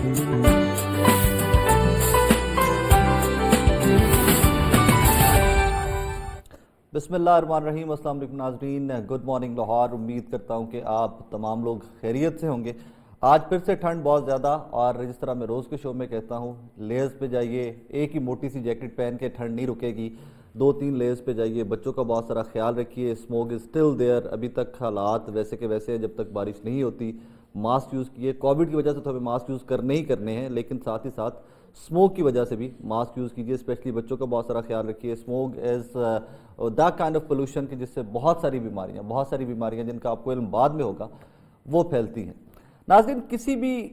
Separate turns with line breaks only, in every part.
بسم اللہ الرحمن الرحیم۔ السلام علیکم ناظرین، گڈ مارننگ لاہور۔ امید کرتا ہوں کہ آپ تمام لوگ خیریت سے ہوں گے۔ آج پھر سے ٹھنڈ بہت زیادہ، اور جس طرح میں روز کے شو میں کہتا ہوں، لیز پہ جائیے، ایک ہی موٹی سی جیکٹ پہن کے ٹھنڈ نہیں رکے گی، 2-3 لیز پہ جائیے، بچوں کا بہت سارا خیال رکھیے۔ اسموگ از اسٹل دیئر، ابھی تک حالات ویسے کے ویسے ہیں جب تک بارش نہیں ہوتی۔ ماسک یوز کیے، کووڈ کی وجہ سے تو ہمیں ماسک یوز کرنے ہی کرنے ہیں، لیکن ساتھ ہی ساتھ اسموک کی وجہ سے بھی ماسک یوز کیجیے، اسپیشلی بچوں کا بہت سارا خیال رکھیے۔ Smoke is the kind of pollution کہ جس سے بہت ساری بیماریاں جن کا آپ کو علم بعد میں ہوگا وہ پھیلتی ہیں۔ ناظرین، کسی بھی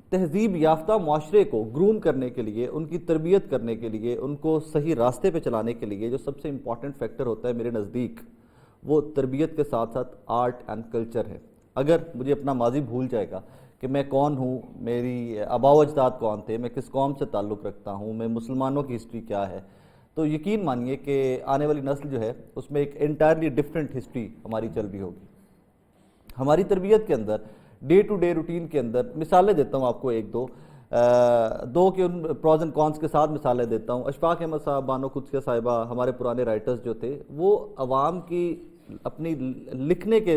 تہذیب یافتہ معاشرے کو گروم کرنے کے لیے، ان کی تربیت کرنے کے لیے، ان کو صحیح راستے پہ چلانے کے لیے جو سب سے امپورٹنٹ فیکٹر ہوتا ہے میرے نزدیک، وہ تربیت کے ساتھ ساتھ آرٹ اینڈ کلچر ہے۔ اگر مجھے اپنا ماضی بھول جائے گا کہ میں کون ہوں، میری آباء و اجداد کون تھے، میں کس قوم سے تعلق رکھتا ہوں، میں مسلمانوں کی ہسٹری کیا ہے، تو یقین مانیے کہ آنے والی نسل جو ہے اس میں ایک انٹائرلی ڈفرینٹ ہسٹری ہماری چل رہی ہوگی۔ ہماری تربیت کے اندر، ڈے ٹو ڈے روٹین کے اندر، مثالیں دیتا ہوں آپ کو ایک دو کے ان پروز اینڈ کونس کے ساتھ مثالیں دیتا ہوں۔ اشفاق احمد صاحب، بانو قدسیہ صاحبہ، ہمارے پرانے رائٹرز جو تھے، وہ عوام کی اپنی لکھنے کے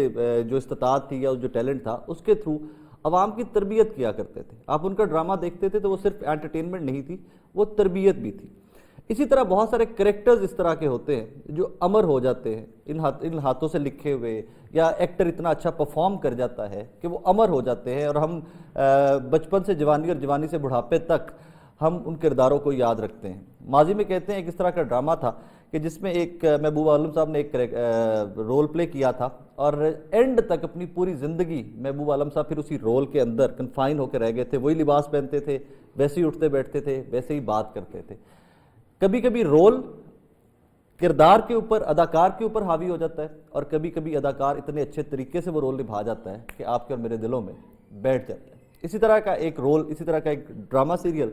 جو استطاعت تھی یا جو ٹیلنٹ تھا اس کے تھرو عوام کی تربیت کیا کرتے تھے۔ آپ ان کا ڈرامہ دیکھتے تھے تو وہ صرف انٹرٹینمنٹ نہیں تھی، وہ تربیت بھی تھی۔ اسی طرح بہت سارے کریکٹرز اس طرح کے ہوتے ہیں جو امر ہو جاتے ہیں، ان ہاتھوں سے لکھے ہوئے، یا ایکٹر اتنا اچھا پرفارم کر جاتا ہے کہ وہ امر ہو جاتے ہیں، اور ہم بچپن سے جوانی اور جوانی سے بڑھاپے تک ہم ان کرداروں کو یاد رکھتے ہیں۔ ماضی میں کہتے ہیں ایک اس طرح کا ڈرامہ تھا کہ جس میں ایک محبوب عالم صاحب نے ایک رول پلے کیا تھا، اور اینڈ تک اپنی پوری زندگی محبوب عالم صاحب پھر اسی رول کے اندر کنفائن ہو کے رہ گئے تھے۔ وہی لباس پہنتے تھے، ویسے ہی اٹھتے بیٹھتے تھے، ویسے ہی بات کرتے تھے۔ کبھی کبھی رول کردار کے اوپر، اداکار کے اوپر حاوی ہو جاتا ہے، اور کبھی کبھی اداکار اتنے اچھے طریقے سے وہ رول نبھا جاتا ہے کہ آپ کے اور میرے دلوں میں بیٹھ جاتا ہے۔ اسی طرح کا ایک رول، اسی طرح کا ایک ڈرامہ سیریل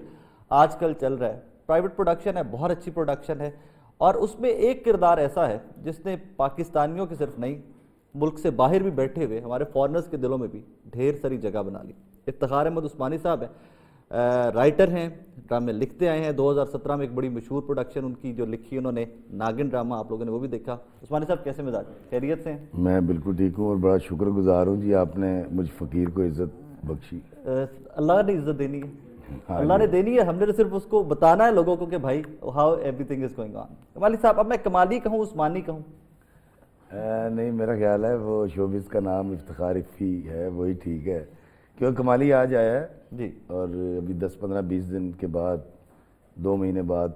آج کل چل رہا ہے، پرائیویٹ پروڈکشن ہے، بہت اچھی پروڈکشن ہے، اور اس میں ایک کردار ایسا ہے جس نے پاکستانیوں کے صرف نہیں، ملک سے باہر بھی بیٹھے ہوئے ہمارے فارنرز کے دلوں میں بھی ڈھیر ساری جگہ بنا لی۔ افتخار احمد عثمانی صاحب ہیں، رائٹر ہیں، ڈرامے لکھتے آئے ہیں۔ 2017 میں ایک بڑی مشہور پروڈکشن ان کی جو لکھی انہوں نے، ناگن ڈرامہ، آپ لوگوں نے وہ بھی دیکھا۔ عثمانی صاحب کیسے مزاج، خیریت سے ہیں؟
میں بالکل ٹھیک ہوں، اور بڑا شکر گزار ہوں جی، آپ نے مجھ فقیر کو عزت بخشی۔
اللہ نے عزت دینی ہے، اللہ نے دینی ہے، ہم نے تو صرف اس کو بتانا ہے لوگوں کو کہ بھائی how everything is going on. Kamali صاحب، اب میں کمالی کہوں عثمانی کہوں؟
نہیں، میرا خیال ہے وہ شوبز کا نام افتخار افی ہے، وہی ٹھیک ہے، کیونکہ کمالی آج آیا ہے
جی، اور
ابھی 10-15-20 دن کے بعد، 2 مہینے بعد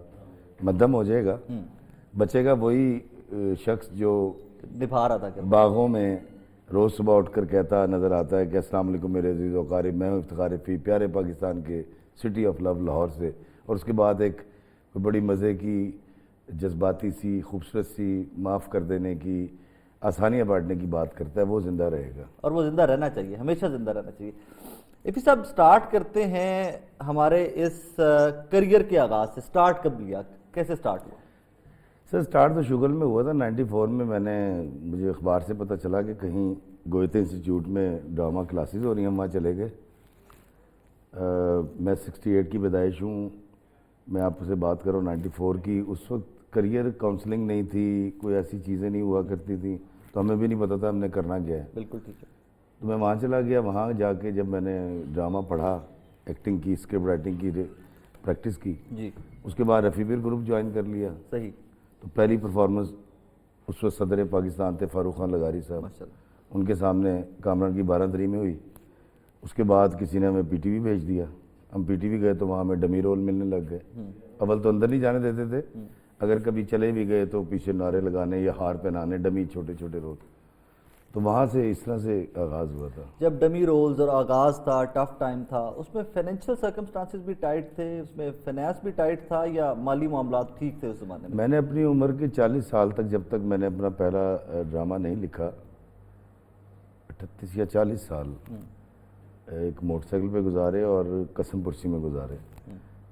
مدم ہو جائے گا، بچے گا وہی شخص جو
نبھا رہا تھا
باغوں میں روز صبح اٹھ کر کہتا نظر آتا ہے کہ السلام علیکم میرے عزیز و اقارب، میں ہوں افتخار افی، پیارے پاکستان کے سٹی آف لو لاہور سے، اور اس کے بعد ایک بڑی مزے کی، جذباتی سی، خوبصورت سی، معاف کر دینے کی، آسانیاں بانٹنے کی بات کرتا ہے، وہ زندہ رہے گا، اور
وہ زندہ رہنا چاہیے، ہمیشہ زندہ رہنا چاہیے۔ افی صاحب، سٹارٹ کرتے ہیں ہمارے اس کریئر کے آغاز سے۔ سٹارٹ کب لیا، کیسے سٹارٹ ہوا؟
سر، سٹارٹ تو شگل میں ہوا تھا 94 میں، مجھے اخبار سے پتہ چلا کہ کہیں گویتے انسٹیٹیوٹ میں ڈرامہ کلاسز ہو رہی ہیں، ہم وہاں چلے گئے۔ میں 68 کی پیدائش ہوں، میں آپ سے بات کروں 94 کی۔ اس وقت کریئر کاؤنسلنگ نہیں تھی، کوئی ایسی چیزیں نہیں ہوا کرتی تھیں، تو ہمیں بھی نہیں پتہ تھا ہم نے کرنا کیا ہے۔
بالکل ٹھیک ہے۔
تو میں وہاں چلا گیا، وہاں جا کے جب میں نے ڈرامہ پڑھا، ایکٹنگ کی، اسکرپٹ رائٹنگ کی، پریکٹس کی،
جی،
اس کے بعد رفیع پیر گروپ جوائن کر لیا۔
صحیح۔
تو پہلی پرفارمنس اس وقت صدر پاکستان تھے فاروق خان لغاری صاحب، ان کے سامنے کامران کی 12 میں ہوئی۔ اس کے بعد کسی نے ہمیں پی ٹی وی بھیج دیا، ہم پی ٹی وی گئے تو وہاں ہمیں ڈمی رول ملنے لگ گئے۔ اول تو اندر نہیں جانے دیتے تھے، اگر کبھی چلے بھی گئے تو پیچھے نعرے لگانے یا ہار پہنانے، ڈمی چھوٹے چھوٹے رول۔ تو وہاں سے اس طرح سے آغاز ہوا تھا۔
جب ڈمی رولز اور آغاز تھا، ٹف ٹائم تھا، اس میں فائنینشیل سرکمسٹانسز بھی ٹائٹ تھے، اس میں فائنینس بھی ٹائٹ تھا، یا مالی معاملات ٹھیک تھے اس زمانے میں؟
میں نے اپنی عمر کے 40 سال تک، جب تک میں نے اپنا پہلا ڈرامہ نہیں لکھا، 38 یا 40 سال ایک موٹر سائیکل پہ گزارے اور قسم پرسی میں گزارے۔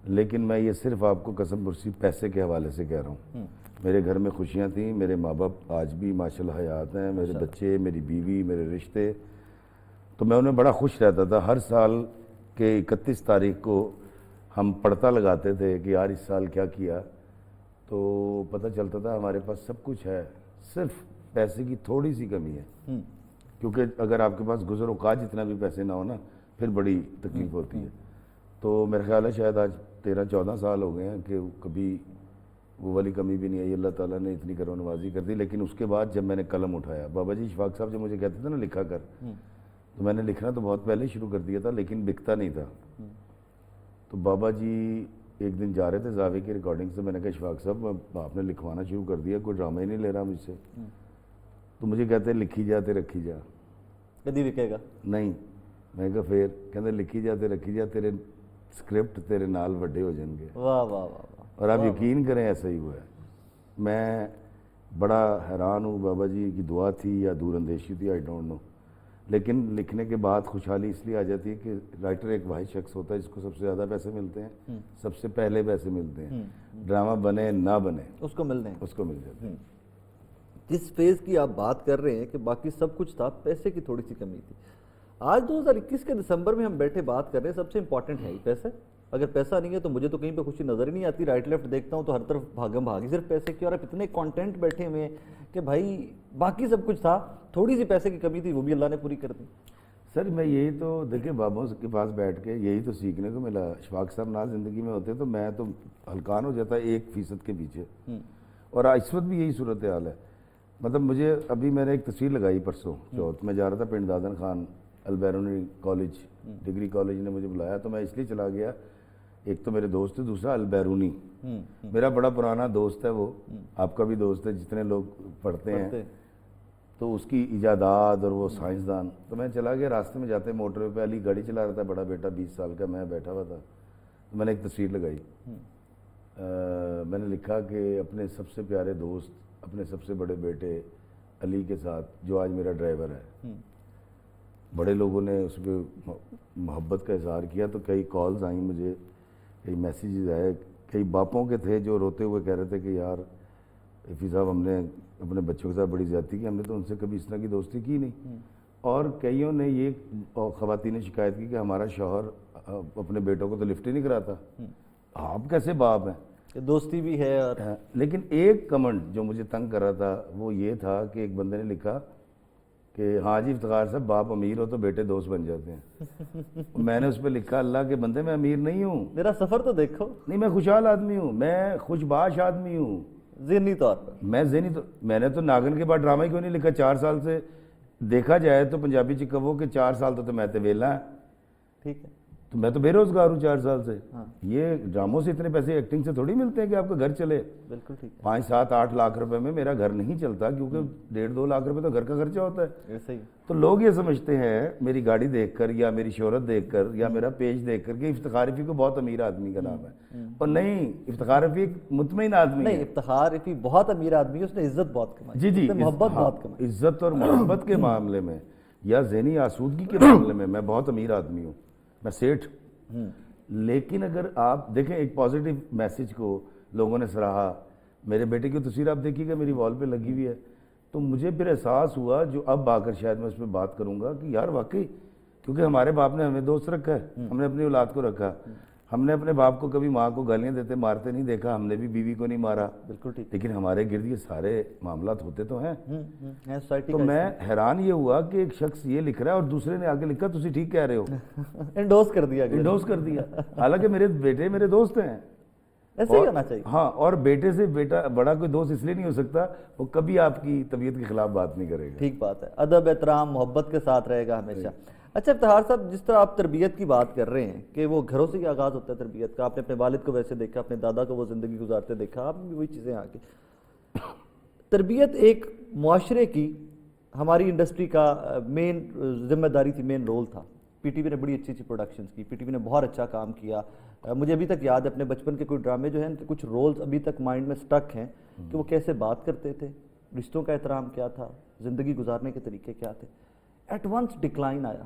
لیکن میں یہ صرف آپ کو قسم پرسی پیسے کے حوالے سے کہہ رہا ہوں۔ میرے گھر میں خوشیاں تھیں، میرے ماں باپ آج بھی ماشاءاللہ حیات ہیں، میرے بچے، میری بیوی، میرے رشتے، تو میں انہیں بڑا خوش رہتا تھا۔ ہر سال کہ 31 تاریخ کو ہم پڑتا لگاتے تھے کہ یار اس سال کیا کیا، تو پتہ چلتا تھا ہمارے پاس سب کچھ ہے، صرف پیسے کی تھوڑی سی کمی ہے، کیونکہ اگر آپ کے پاس گزر اوقات جتنا بھی پیسے نہ ہو نا پھر بڑی تکلیف ہوتی ہے۔ تو میرا خیال ہے شاید آج 13-14 سال ہو گئے ہیں کہ کبھی وہ والی کمی بھی نہیں آئی، اللہ تعالیٰ نے اتنی کرم نوازی کر دی۔ لیکن اس کے بعد جب میں نے قلم اٹھایا، بابا جی اشفاق صاحب جب مجھے کہتے تھے نا لکھا کر، تو میں نے لکھنا تو بہت پہلے شروع کر دیا تھا لیکن بکتا نہیں تھا۔ تو بابا جی ایک دن جا رہے تھے زاویہ کی ریکارڈنگ سے، میں نے کہا اشفاق صاحب آپ نے لکھوانا شروع کر دیا، کوئی ڈرامہ ہی نہیں لے رہا مجھ سے۔ تو مجھے کہتے لکھی جاتے رکھی جا،
کدی وکے گا
نہیں، میں کہا پھر کہتے لکھی جاتے رکھی جا، تیرے سکرپٹ تیرے نال وڈے ہو جائیں گے۔
واہ واہ واہ۔
اور آپ یقین کریں ایسا ہی ہوا ہے۔ میں بڑا حیران ہوں، بابا جی کی دعا تھی یا دور اندیشی تھی، آئی ڈونٹ نو، لیکن لکھنے کے بعد خوشحالی اس لیے آ جاتی ہے کہ رائٹر ایک واحد شخص ہوتا ہے جس کو سب سے زیادہ پیسے ملتے ہیں، سب سے پہلے پیسے ملتے ہیں، ڈرامہ بنے نہ بنے
اس کو مل دیں،
اس کو مل جاتے ہیں۔
جس فیز کی آپ بات کر رہے ہیں کہ باقی سب کچھ تھا، پیسے کی تھوڑی سی کمی تھی، آج 2021 کے دسمبر میں ہم بیٹھے بات کر رہے ہیں، سب سے امپورٹنٹ ہے ہی پیسے۔ اگر پیسہ نہیں ہے تو مجھے تو کہیں پہ خوشی نظر ہی نہیں آتی، رائٹ لیفٹ دیکھتا ہوں تو ہر طرف بھاگم بھاگی صرف پیسے کی، اور اب اتنے کانٹینٹ بیٹھے ہوئے ہیں کہ بھائی باقی سب کچھ تھا، تھوڑی سی پیسے کی کمی تھی وہ بھی اللہ نے پوری کر دی۔
سر میں یہی تو دیکھیں بابوں کے پاس بیٹھ کے یہی تو سیکھنے کو ملا۔ اشفاق صاحب نہ زندگی میں ہوتے تو میں تو ہلکان ہو جاتا 1% کے پیچھے، اور اس وقت بھی یہی صورتحال ہے۔ مطلب مجھے ابھی میں نے ایک تصویر لگائی پرسوں چوتھ، میں جا رہا تھا Pind Dadan Khan Albiruni college, degree college نے مجھے بلایا، تو میں اس لیے چلا گیا، ایک تو میرے دوست ہے، دوسرا البیرونی میرا بڑا پرانا دوست ہے، وہ آپ کا بھی دوست ہے، جتنے لوگ پڑھتے ہیں تو اس کی ایجادات اور وہ سائنسدان۔ تو میں چلا گیا، راستے میں جاتے موٹر وے پہ علی گاڑی چلا رہا تھا، بڑا بیٹا 20 سال کا، میں بیٹھا ہوا تھا، تو میں نے ایک تصویر لگائی، میں نے لکھا کہ اپنے سب سے پیارے دوست، اپنے سب سے بڑے بیٹے علی کے ساتھ جو آج میرا ڈرائیور ہے۔ بڑے لوگوں نے اس پہ محبت کا اظہار کیا، تو کئی کالز آئیں مجھے، کئی میسیجز آئے، کئی باپوں کے تھے جو روتے ہوئے کہہ رہے تھے کہ یار ایفی صاحب ہم نے اپنے بچوں کے ساتھ بڑی زیادتی کی، ہم نے تو ان سے کبھی اس طرح کی دوستی کی نہیں۔ اور کئیوں نے یہ خواتین نے شکایت کی کہ ہمارا شوہر اپنے بیٹوں کو تو لفٹ ہی نہیں کراتا، آپ کیسے باپ ہیں؟
کہ دوستی بھی ہے اور
لیکن ایک کمنٹ جو مجھے تنگ کر رہا تھا وہ یہ تھا کہ ایک بندے نے لکھا کہ ہاں جی افتخار صاحب باپ امیر ہو تو بیٹے دوست بن جاتے ہیں۔ میں نے اس پہ لکھا اللہ کے بندے میں امیر نہیں ہوں،
میرا سفر تو دیکھو،
نہیں میں خوشحال آدمی ہوں، میں خوش باش آدمی ہوں،
ذہنی طور پر
میں ذہنی تو میں نے تو ناگن کے بعد ڈرامہ ہی کیوں نہیں لکھا؟ 4 سال سے دیکھا جائے تو پنجابی چ کہو کہ 4 سال تو میں تے ویلا ہے،
ٹھیک ہے،
تو میں تو بے روزگار ہوں 4 سال سے۔ یہ ڈراموں سے اتنے پیسے ایکٹنگ سے تھوڑی ملتے ہیں کہ آپ کا گھر چلے۔
بالکل ٹھیک
5-7-8 لاکھ روپے میں میرا گھر نہیں چلتا، کیونکہ 1.5-2 لاکھ روپے تو گھر کا خرچہ ہوتا ہے۔
ہے، ایسے ہی
تو لوگ یہ سمجھتے ہیں میری گاڑی دیکھ کر یا میری شہرت دیکھ کر یا میرا پیج دیکھ کر کہ افتخار رفیع کو بہت امیر آدمی کا نام ہے، اور نہیں، افتخار رفیع ایک مطمئن آدمی
نہیں،
ہے۔
افتخار رفیع بہت امیر آدمی ہے، اس نے عزت بہت کمائی،
جی
اس نے محبت
ہاں،
بہت کمائی۔
عزت اور محبت کے معاملے میں یا ذہنی آسودگی کے معاملے میں میں بہت امیر آدمی ہوں، میں سیٹھ۔ لیکن اگر آپ دیکھیں ایک پازیٹیو میسج کو لوگوں نے سراہا، میرے بیٹے کی تصویر آپ دیکھیے گا میری وال پہ لگی ہوئی ہے، تو مجھے پھر احساس ہوا، جو اب آ کر شاید میں اس پہ بات کروں گا، کہ یار واقعی کیونکہ ہمارے باپ نے ہمیں دوست رکھا ہے، ہم نے اپنی اولاد کو رکھا، ہم نے اپنے باپ کو کبھی ماں کو گالیاں دیتے مارتے نہیں دیکھا، ہم نے بھی بیوی کو نہیں مارا،
بالکل ٹھیک
لیکن ہمارے گرد یہ سارے معاملات ہوتے تو ہیں۔
ہے سوسائٹی
تو میں حیران یہ ہوا کہ ایک شخص یہ لکھ رہا ہے اور دوسرے نے آگے لکھا تسی ٹھیک کہہ رہے ہو،
انڈوز کر دیا گیا،
انڈوز کر دیا، حالانکہ میرے بیٹے میرے دوست ہیں۔
ایسے ہی ہونا چاہیے۔
ہاں، اور بیٹے سے بیٹا بڑا کوئی دوست اس لیے نہیں ہو سکتا وہ کبھی آپ کی طبیعت کے خلاف بات نہیں کرے گا۔
ٹھیک بات ہے، ادب احترام محبت کے ساتھ رہے گا ہمیشہ۔ اچھا افتخار صاحب، جس طرح آپ تربیت کی بات کر رہے ہیں کہ وہ گھروں سے ہی آغاز ہوتا ہے تربیت کا، آپ نے اپنے والد کو ویسے دیکھا، اپنے دادا کو وہ زندگی گزارتے دیکھا، آپ نے بھی وہی چیزیں آگے۔ تربیت ایک معاشرے کی، ہماری انڈسٹری کا مین ذمہ داری تھی، مین رول تھا۔ پی ٹی وی نے بڑی اچھی اچھی پروڈکشنز کی، پی ٹی وی نے بہت اچھا کام کیا۔ مجھے ابھی تک یاد ہے اپنے بچپن کے کوئی ڈرامے جو ہیں ان کے کچھ رولز ابھی تک مائنڈ میں سٹک ہیں کہ وہ کیسے بات کرتے تھے، رشتوں کا احترام کیا تھا، زندگی گزارنے کے طریقے کیا تھے۔ ایٹ ونس ڈکلائن آیا،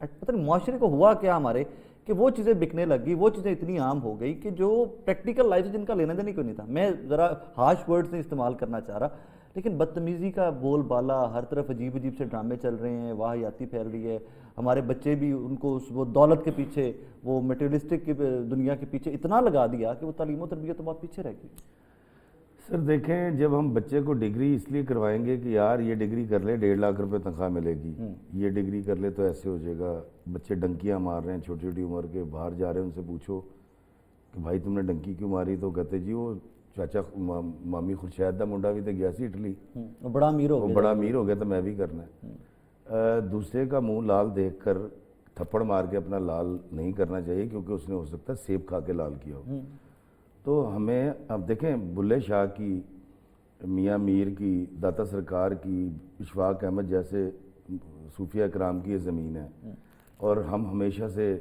پتہ نہیں معاشرے کو ہوا کیا ہمارے کہ وہ چیزیں بکنے لگ گئی، وہ چیزیں اتنی عام ہو گئی کہ جو پریکٹیکل لائف سے جن کا لینا دینا کوئی نہیں تھا۔ میں ذرا ہارش ورڈ سے استعمال کرنا چاہ رہا، لیکن بدتمیزی کا بول بالا، ہر طرف عجیب عجیب سے ڈرامے چل رہے ہیں، واہیاتی پھیل رہی ہے، ہمارے بچے بھی ان کو وہ دولت کے پیچھے، وہ میٹیریلسٹک کی دنیا کے پیچھے اتنا لگا دیا کہ وہ تعلیم و تربیت تو بہت پیچھے رہ گئی۔
سر دیکھیں، جب ہم بچے کو ڈگری اس لیے کروائیں گے کہ یار یہ ڈگری کر لے 1.5 لاکھ روپے تنخواہ ملے گی، یہ ڈگری کر لے تو ایسے ہو جائے گا، بچے ڈنکیاں مار رہے ہیں چھوٹی چھوٹی عمر کے، باہر جا رہے ہیں، ان سے پوچھو کہ بھائی تم نے ڈنکی کیوں ماری، تو کہتے جی وہ چاچا مامی خورشید دا منڈا بھی تو گیا سی اٹلی،
وہ بڑا امیر ہو
وہ
گیا،
بڑا امیر ہو گیا تو میں بھی کرنا ہے۔ دوسرے کا منہ لال دیکھ کر تھپڑ مار کے اپنا لال نہیں کرنا چاہیے، کیونکہ اس نے ہو سکتا ہے سیب کھا کے لال کیا ہو۔ تو ہمیں اب دیکھیں، بلے شاہ کی، میاں میر کی، داتا سرکار کی، اشفاق احمد جیسے صوفیہ اکرام کی یہ زمین ہے، اور ہم ہمیشہ سے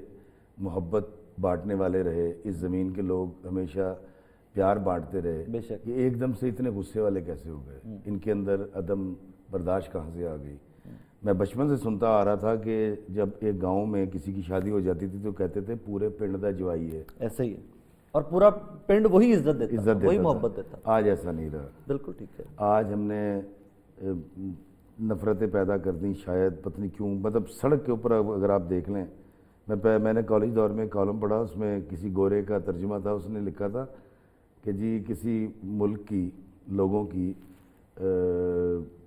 محبت بانٹنے والے رہے، اس زمین کے لوگ ہمیشہ پیار بانٹتے رہے،
بے شک۔
یہ ایک دم سے اتنے غصے والے کیسے ہو گئے؟ ان کے اندر عدم برداشت کہاں سے آ گئی؟ میں بچپن سے سنتا آ رہا تھا کہ جب ایک گاؤں میں کسی کی شادی ہو جاتی تھی تو کہتے تھے پورے پنڈ دا جوائی ہے،
ایسے ہی ہے، اور پورا پنڈ وہی عزت دیتا تھا، وہی محبت دیتا تھا۔
آج ایسا نہیں رہا۔
بالکل ٹھیک ہے۔
آج ہم نے نفرتیں پیدا کر دیں، شاید پتہ نہیں کیوں، مطلب سڑک کے اوپر اگر آپ دیکھ لیں، میں نے کالج دور میں کالم پڑھا، اس میں کسی گورے کا ترجمہ تھا، اس نے لکھا تھا کہ جی کسی ملک کی لوگوں کی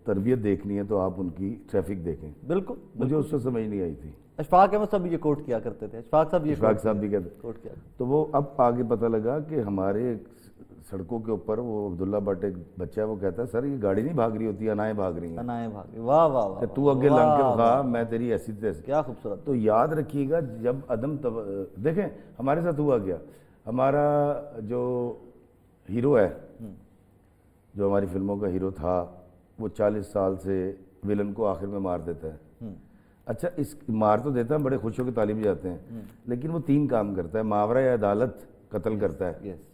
تربیت دیکھنی ہے تو آپ ان کی ٹریفک دیکھیں۔
بالکل،
مجھے اس سے سمجھ نہیں آئی تھی۔
اشفاق احمد صاحب یہ کوٹ کیا کرتے تھے، اشفاق صاحب
بھی کہتے،
کوٹ کیا۔
تو وہ اب آگے پتہ لگا کہ ہمارے سڑکوں کے اوپر وہ عبداللہ بٹ ایک بچہ ہے، وہ کہتا ہے سر یہ گاڑی نہیں بھاگ رہی ہوتی، انائیں بھاگ رہی ہیں،
انائیں بھاگ رہی، واہ واہ واہ،
کہ تو اگے لنگ کے بخا، میں تیری ایسی تیسی۔
کیا خوبصورت۔
تو یاد رکھیے گا، جب دیکھیں ہمارے ساتھ ہوا کیا، ہمارا جو ہیرو ہے، جو ہماری فلموں کا ہیرو تھا، وہ 40 سال سے ولن کو آخر میں مار دیتا ہے۔ اچھا، اس مار تو دیتا ہے، بڑے خوش ہو کے تعلیم جاتے ہیں، لیکن وہ 3 کام کرتا ہے، ماورا عدالت قتل کرتا ہے،
یس،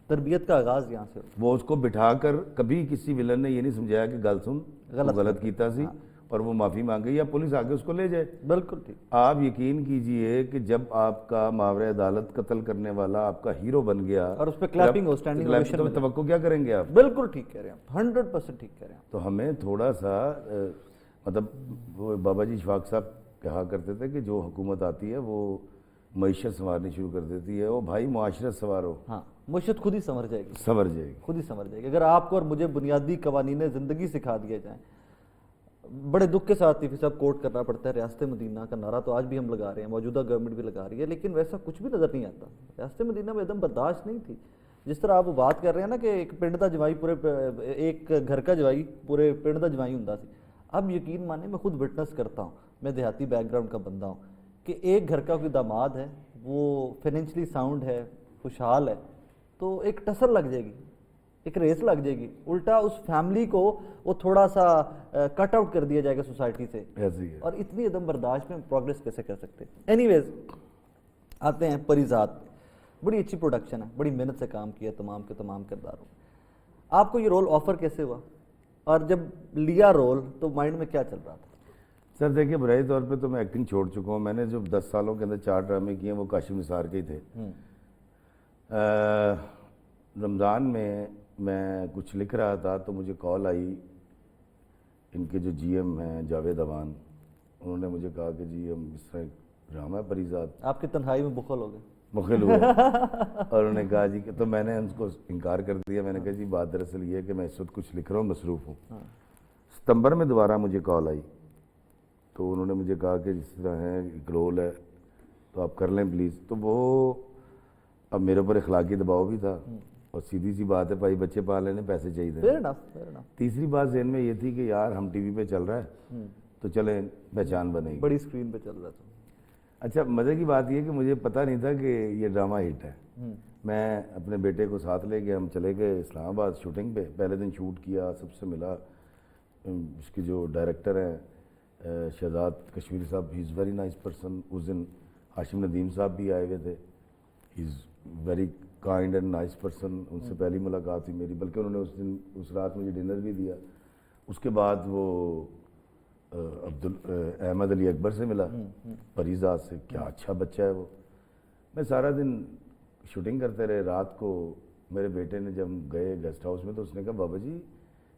تربیت کا آغاز یہاں سے۔
وہ اس کو بٹھا کر، کبھی کسی ولن نے یہ نہیں سمجھایا کہ گل سن غلط کیتا سی اور وہ معافی مانگے یا پولیس آگے اس کو لے جائے۔
بالکل ٹھیک۔
آپ یقین کیجئے کہ جب آپ کا ماورا عدالت قتل کرنے والا آپ کا ہیرو بن گیا
اور اس پہ کلیپنگ ہو، اسٹینڈنگ اوویشن
تو توقع کیا کریں گے آپ؟
بالکل ٹھیک کہہ رہے ہیں، 100% ٹھیک کہہ رہے ہیں۔
تو ہمیں تھوڑا سا مطلب وہ بابا جی اشفاق صاحب کہا کرتے تھے کہ جو حکومت آتی ہے وہ معیشت سنوارنی شروع کر دیتی ہے، وہ بھائی معاشرت سنوارو،
ہاں، معیشت خود ہی سنور جائے گی،
سنور جائے گی،
خود ہی سنور جائے گی اگر آپ کو اور مجھے بنیادی قوانین زندگی سکھا دیے جائیں۔ بڑے دکھ کے ساتھ تیفی صاحب کوٹ کرنا پڑتا ہے، ریاست مدینہ کا نعرہ تو آج بھی ہم لگا رہے ہیں، موجودہ گورنمنٹ بھی لگا رہی ہے، لیکن ویسا کچھ بھی نظر نہیں آتا۔ ریاست مدینہ میں ایک دم برداشت نہیں تھی، جس طرح آپ بات کر رہے ہیں نا کہ ایک پنڈ دا جوائی پورے، ایک گھر کا جوائی پورے پنڈ دا جوائی ہوندا سی۔ اب یقین مانیں، میں خود وٹنس کرتا ہوں، میں دیہاتی بیک گراؤنڈ کا بندہ ہوں، کہ ایک گھر کا کوئی داماد ہے، وہ فائنینشلی ساؤنڈ ہے، خوشحال ہے، تو ایک ٹسر لگ جائے گی، ایک ریس لگ جائے گی، الٹا اس فیملی کو وہ تھوڑا سا کٹ آؤٹ کر دیا جائے گا سوسائٹی سے، اور اتنی عدم برداشت میں پروگریس کیسے کر سکتے۔ اینی ویز، آتے ہیں پری ذات، بڑی اچھی پروڈکشن ہے، بڑی محنت سے کام کیا تمام کے تمام کرداروں۔ آپ کو یہ رول آفر کیسے ہوا، اور جب لیا رول تو مائنڈ میں کیا چل رہا تھا؟
سر دیکھیں، برائی طور پہ تو میں ایکٹنگ چھوڑ چکا ہوں، میں نے جو 10 سالوں کے اندر 4 ڈرامے کیے ہیں وہ کاشف نثار کے ہی تھے۔ رمضان میں کچھ لکھ رہا تھا تو مجھے کال آئی، ان کے جو جی ایم ہیں جاوید اوان، انہوں نے مجھے کہا کہ جی ہم اس طرح ایک ڈرامہ ہے پری ذات،
آپ کی تنہائی میں بخل ہو گئے؟
مخل ہوا، اور انہوں نے کہا جی، تو میں نے ان کو انکار کر دیا، میں نے کہا جی بات دراصل یہ ہے کہ میں اس وقت کچھ لکھ رہا ہوں، مصروف ہوں۔ ستمبر میں دوبارہ مجھے کال آئی، تو انہوں نے مجھے کہا کہ جس طرح ہے ایک رول ہے تو آپ کر لیں پلیز۔ تو وہ اب میرے اوپر اخلاقی دباؤ بھی تھا، اور سیدھی سی بات ہے بھائی، بچے پال لینے، پیسے چاہیے تھے۔
Fair enough.
تیسری بات ذہن میں یہ تھی کہ یار ہم ٹی وی پہ چل رہا ہے تو چلیں پہچان بنے گی،
بڑی اسکرین پہ چل رہا تھا۔
اچھا، مزے کی بات یہ کہ مجھے پتہ نہیں تھا کہ یہ ڈرامہ ہٹ ہے۔ میں اپنے بیٹے کو ساتھ لے کے ہم چلے گئے اسلام آباد شوٹنگ پہ، پہلے دن شوٹ کیا، سب سے ملا، اس کے جو ڈائریکٹر ہیں شہزاد کشمیری صاحب، he is very nice person. اس دن ہاشم ندیم صاحب بھی آئے ہوئے تھے، he is very kind and nice person, ان سے پہلی ملاقات تھی میری، بلکہ انہوں نے اس رات مجھے ڈنر بھی دیا۔ اس کے بعد وہ احمد علی اکبر سے ملا، پری ذات سے، کیا اچھا بچہ ہے وہ۔ میں سارا دن شوٹنگ کرتے رہے، رات کو میرے بیٹے نے جب گئے گیسٹ ہاؤس میں تو اس نے کہا بابا جی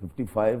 55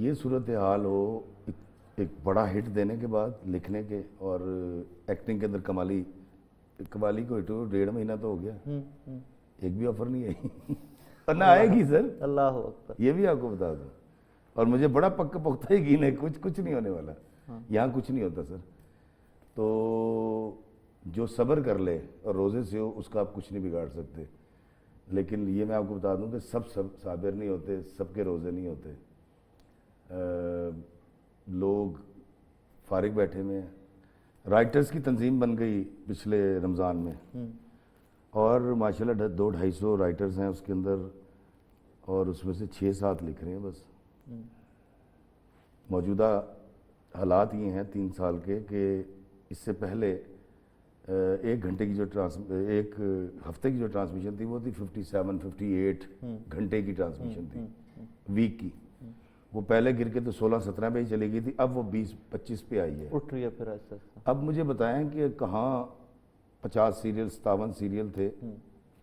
یہ صورتحال ہو ایک بڑا ہٹ دینے کے بعد لکھنے کے اور ایکٹنگ کے اندر کمالی کو ہٹ 1.5 مہینہ تو ہو گیا, ایک بھی آفر نہیں آئی اور نہ آئے گی سر,
اللہ اکبر.
یہ بھی آپ کو بتا دوں. اور مجھے بڑا پکا پختہ یقین ہے کچھ نہیں ہونے والا, یہاں کچھ نہیں ہوتا سر. تو جو صبر کر لے اور روزے سے ہو اس کا آپ کچھ نہیں بگاڑ سکتے. لیکن یہ میں آپ کو بتا دوں کہ سب صابر نہیں ہوتے, سب کے روزے نہیں ہوتے. لوگ فارغ بیٹھے ہوئے ہیں. رائٹرز کی تنظیم بن گئی پچھلے رمضان میں, اور ماشاءاللہ 200-250 رائٹرز ہیں اس کے اندر, اور اس میں سے 6-7 لکھ رہے ہیں بس. موجودہ حالات یہ ہیں 3 سال کے کہ اس سے پہلے 1 گھنٹے کی ایک ہفتے کی جو ٹرانسمیشن تھی وہ تھی 57-58 گھنٹے کی ٹرانسمیشن تھی ویک کی. وہ پہلے گر کے تو 16-17 پہ ہی چلی گئی تھی, اب وہ 20-25 پہ آئی ہے,
اٹھ رہی ہے پھر ایسا.
اب مجھے بتائیں کہ کہاں 50 سیریل 57 سیریل تھے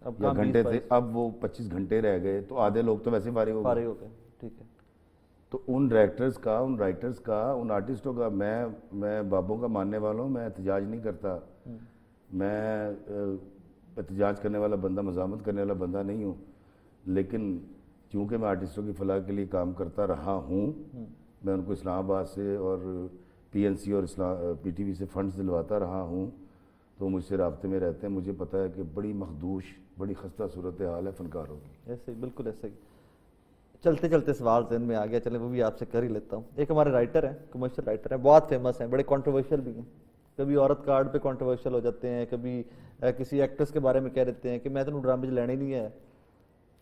یا گھنٹے تھے, اب وہ 25 گھنٹے رہ گئے, تو آدھے لوگ تو ویسے فارغ ہو گئے.
ٹھیک ہے.
تو ان ڈائریکٹرز کا, ان رائٹرز کا, ان آرٹسٹوں کا, میں بابوں کا ماننے والا ہوں, میں احتجاج نہیں کرتا, میں احتجاج کرنے والا بندہ, مزاحمت کرنے والا بندہ نہیں ہوں. لیکن چونکہ میں آرٹسٹوں کی فلاح کے لیے کام کرتا رہا ہوں, میں ان کو اسلام آباد سے اور PNC اور پی ٹی وی سے فنڈز دلواتا رہا ہوں, تو مجھ سے رابطے میں رہتے ہیں. مجھے پتہ ہے کہ بڑی مخدوش, بڑی خستہ صورتحال ہے فنکاروں کی.
ایسے ہی, بالکل ایسے ہی. چلتے چلتے سوال ذہن میں آ گیا, چلیں وہ بھی آپ سے کر ہی لیتا ہوں. ایک ہمارے رائٹر ہیں, کمرشل رائٹر ہیں, بہت فیمس ہیں, بڑے کنٹروورشل بھی ہیں. کبھی عورت کارڈ پہ کنٹروورشل ہو جاتے ہیں, کبھی کسی ایکٹرس کے بارے میں کہہ دیتے ہیں کہ میں تو ڈرامے لینا ہی نہیں ہے.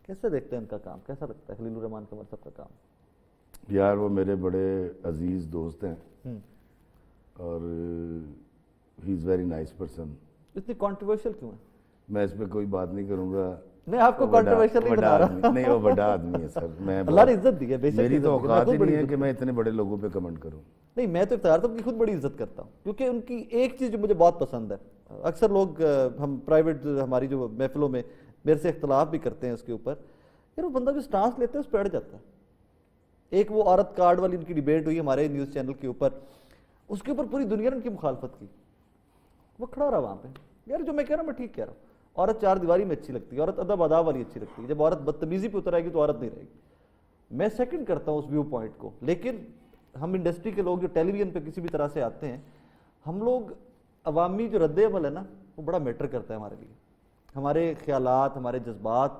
کیسے دیکھتے ہیں ان کا کام, کیسا لگتا ہے خلیل الرحمان قمر صاحب کا کام؟
یار وہ میرے بڑے عزیز دوست ہیں, اور ہی از ویری نائس پرسن.
اتنی کنٹروورشل کیوں ہے؟
میں اس پہ کوئی بات نہیں کروں گا.
نہیں, آپ کو کنٹروورشل نہیں بتا رہا.
نہیں, وہ بڑا آدمی ہے سر, میں
اللہ نے عزت دی ہے, بے شک
میری تو اوقات ہی نہیں ہے کہ میں اتنے بڑے لوگوں پہ کمنٹ کروں.
نہیں, میں تو اختیار صاحب کی خود بڑی عزت کرتا ہوں, کیونکہ ان کی ایک چیز جو مجھے بہت پسند ہے. اکثر لوگ ہم پرائیویٹ ہماری جو محفلوں میں میرے سے اختلاف بھی کرتے ہیں اس کے اوپر, یار وہ بندہ جو سٹانس لیتے ہیں اس پہ اڑ جاتا ہے. ایک وہ عورت کارڈ والی ان کی ڈیبیٹ ہوئی ہمارے نیوز چینل کے اوپر, اس کے اوپر پوری دنیا نے ان کی مخالفت کی. وہ کھڑا رہا وہاں پہ, یار جو میں کہہ رہا ہوں میں ٹھیک کہہ رہا ہوں. عورت 4 دیواری میں اچھی لگتی ہے, عورت ادب اداب والی اچھی لگتی ہے. جب عورت بدتمیزی پہ اتر آئے گی تو عورت نہیں رہے گی. میں سیکنڈ کرتا ہوں اس ویو پوائنٹ کو. لیکن ہم انڈسٹری کے لوگ جو ٹیلی ویژن پہ کسی بھی طرح سے آتے ہیں, ہم لوگ عوامی جو رد عمل ہے نا وہ بڑا میٹر کرتا ہے ہمارے لیے. ہمارے خیالات, ہمارے جذبات,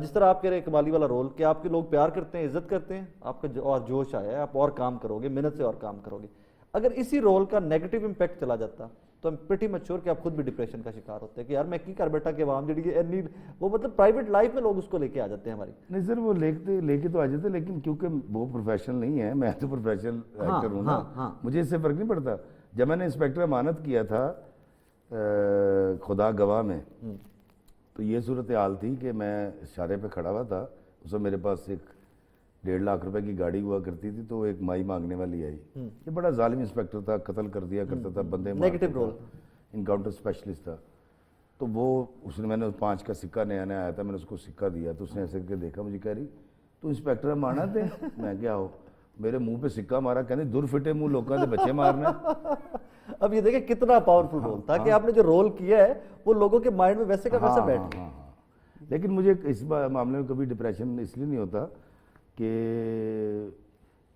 جس طرح آپ کہہ رہے ہیں کمالی والا رول کہ آپ کے لوگ پیار کرتے ہیں, عزت کرتے ہیں, آپ کا اور جوش آیا ہے, آپ اور کام کرو گے, محنت سے اور کام کرو گے. اگر اسی رول کا نیگیٹو امپیکٹ چلا جاتا تو I'm pretty much sure کہ آپ خود بھی ڈپریشن کا شکار ہوتے ہیں کہ یار میں کی کر بیٹھا کہ عوام جڑی ہے وہ مطلب پرائیویٹ لائف میں لوگ اس کو لے کے آ جاتے ہیں ہماری.
نہیں سر, وہ لے کے تو آ جاتے, لیکن کیونکہ وہ پروفیشنل نہیں ہے, میں تو پروفیشنل ایکٹر ہوں نا, مجھے اس سے فرق نہیں پڑتا. جب میں نے انسپیکٹر امانت کیا تھا خدا گواہ میں, تو یہ صورتحال تھی کہ میں اشارے پہ کھڑا ہوا تھا. اس میں میرے پاس ایک 1.5 لاکھ روپے کی گاڑی ہوا کرتی تھی, تو ایک مائی مانگنے والی آئی. یہ بڑا ظالم انسپیکٹر تھا, قتل کر دیا کرتا تھا, بندے
نیگیٹو رول,
انکاؤنٹر اسپیشلسٹ تھا. تو وہ میں نے 5 کا سکہ نیا آیا تھا, میں نے اس کو سکہ دیا, تو اس نے ایسے کر کے دیکھا مجھے, کہہ رہی تو انسپیکٹر امانت ہے. میں کیا ہو, میرے منہ پہ سکہ مارا, کہنے دور فٹے منہ لوگوں نے بچے مارنا.
اب یہ دیکھیں کتنا پاورفل رول تھا کہ آپ نے جو رول کیا ہے وہ لوگوں کے مائنڈ میں ویسے کا ویسا بیٹھ گیا.
لیکن مجھے اس معاملے میں کبھی ڈپریشن اس لیے نہیں ہوتا کہ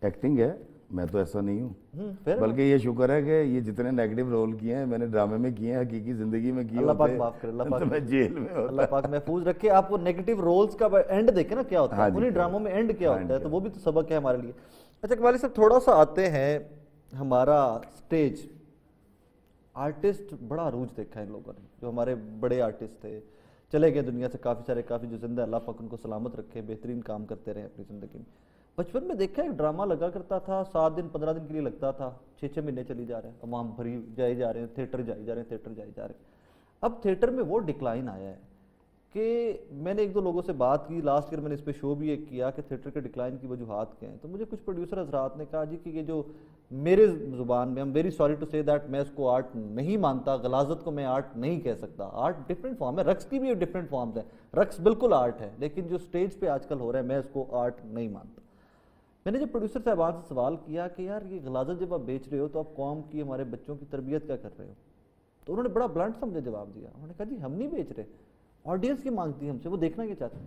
ایکٹنگ ہے, میں تو ایسا نہیں ہوں. بلکہ یہ شکر ہے کہ یہ جتنے نیگیٹو رول کیے ہیں میں نے ڈرامے میں کیے ہیں, حقیقی زندگی میں کیے,
اللہ پاک معاف کرے, اللہ پاک
میں جیل میں ہوتا,
اللہ پاک محفوظ رکھے. آپ وہ نیگیٹو رولز کا اینڈ دیکھیں نا کیا ہوتا ہے, انہیں ڈراموں میں اینڈ کیا ہوتا ہے, تو وہ بھی تو سبق ہے ہمارے لیے. اچھا قبالی صاحب, تھوڑا سا آتے ہیں ہمارا سٹیج. آرٹسٹ بڑا عروج دیکھا ہے ان لوگوں نے, جو ہمارے بڑے آرٹسٹ تھے, چلے گئے دنیا سے کافی سارے, کافی جو زندہ, اللہ پاک ان کو سلامت رکھے, بہترین کام کرتے رہے اپنی زندگی میں. بچپن میں دیکھا ایک ڈرامہ لگا کرتا تھا, 7 دن 15 دن کے لیے لگتا تھا, 6 مہینے چلی جا رہے ہیں, عوام بھری جائے جا رہے ہیں, تھیٹر جائے جا رہے ہیں, تھیٹر جائے جا رہے ہیں. اب تھیٹر میں وہ ڈکلائن آیا ہے کہ میں نے 1-2 لوگوں سے بات کی, لاسٹ ایئر میں نے اس پہ شو بھی ایک کیا کہ تھیٹر کے ڈکلائن کی وجوہات کیا ہیں. تو مجھے کچھ پروڈیوسر حضرات نے کہا جی کہ یہ جو میرے زبان میں, I'm very sorry to say that, میں اس کو آرٹ نہیں مانتا, غلاظت کو میں آرٹ نہیں کہہ سکتا. آرٹ ڈفرینٹ فارم ہے, رقص کی بھی ڈفرینٹ فارمز ہیں, رقص بالکل آرٹ ہے, لیکن جو سٹیج پہ آج کل ہو رہا ہے میں اس کو آرٹ نہیں مانتا. میں نے جب پروڈیوسر صاحبان سے سوال کیا کہ یار یہ غلاظت جب آپ بیچ رہے ہو تو آپ قوم کی ہمارے بچوں کی تربیت کیا کر رہے ہو، تو انہوں نے بڑا بلنٹ سمجھے جواب دیا. انہوں نے کہا جی ہم نہیں بیچ رہے، آڈینس کی مانگتی ہے ہم سے، وہ دیکھنا یہ چاہتے ہیں.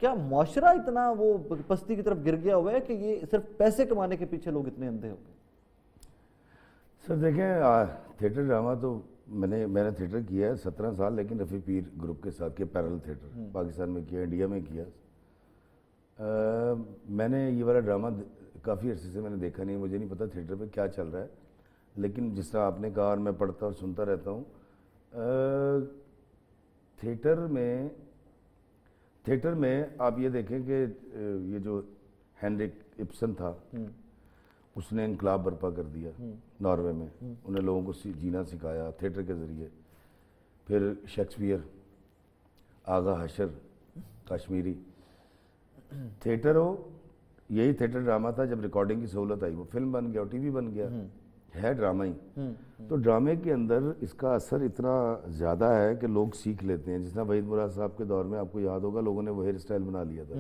کیا معاشرہ اتنا وہ پستی کی طرف گر گیا ہوا ہے کہ یہ صرف پیسے کمانے کے پیچھے لوگ اتنے اندھے ہو گئے؟
سر دیکھیں تھیٹر ڈرامہ تو میں نے تھیٹر کیا ہے 17 سال، لیکن رفیع پیر گروپ کے ساتھ کیا، پیرل تھیٹر پاکستان میں کیا، انڈیا میں کیا. میں نے یہ والا ڈرامہ کافی عرصے سے میں نے دیکھا نہیں، مجھے نہیں پتہ تھیٹر پہ کیا چل رہا ہے، لیکن جس طرح آپ نے کہا اور میں پڑھتا اور سنتا رہتا ہوں، تھیٹر میں آپ یہ دیکھیں کہ یہ جو ہینرک ابسن تھا اس نے انقلاب برپا کر دیا ناروے میں، انہیں لوگوں کو جینا سکھایا تھیٹر کے ذریعے. پھر شیکسپیئر، آغا حشر کشمیری، تھیٹر ہو، یہی تھیٹر ڈرامہ تھا. جب ریکارڈنگ کی سہولت آئی وہ فلم بن گیا اور ٹی وی بن گیا، ہے ڈرامہ ہی. تو ڈرامے کے اندر اس کا اثر اتنا زیادہ ہے کہ لوگ سیکھ لیتے ہیں. جس طرح وحید مراد صاحب کے دور میں آپ کو یاد ہوگا لوگوں نے وہ ہیئر اسٹائل بنا لیا تھا،